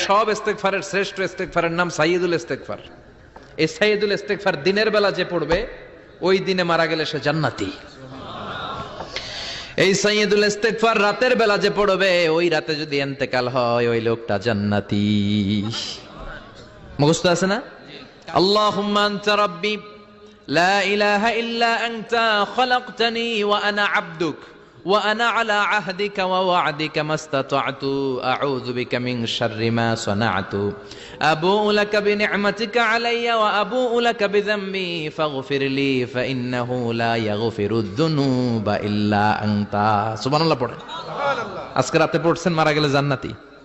সব ইস্তেগফারের শ্রেষ্ঠ ইস্তেগফারের নাম সাইয়্যিদুল ইস্তেগফার। এই সাইয়্যিদুল ইস্তেগফার দিনের বেলা যে পড়বে ওই দিনে মারা গেলে সে জান্নাতি। এই সাইয়্যিদুল ইস্তেগফার রাতের বেলা যে পড়বে ওই রাতে যদি ইন্তেকাল হয় ওই লোকটা জান্নাতি। মুখস্থ আছে না? আল্লাহুম্মা আনতা রাব্বি লা ইলাহা ইল্লা আনতা খালাকতানি ওয়া আনা আবদুক ওয়া আনা আলা আহদিকা ওয়া ওয়া'দিকা মাসতাতা'তু আউযু বিকা মিন শাররি মা সানা'তু আবুউ লাকা বিনি'মাতিকা আলাইয়া ওয়া আবুউ লাকা বিযামবি ফাগফিরলি ফাইন্নাহু লা ইয়াগফিরুদ যুনুবা ইল্লা আনতা। সুবহানাল্লাহ পড়েন। সুবহানাল্লাহ। আজকে রাতে পড়ছেন মারা গেলে জান্নাতি।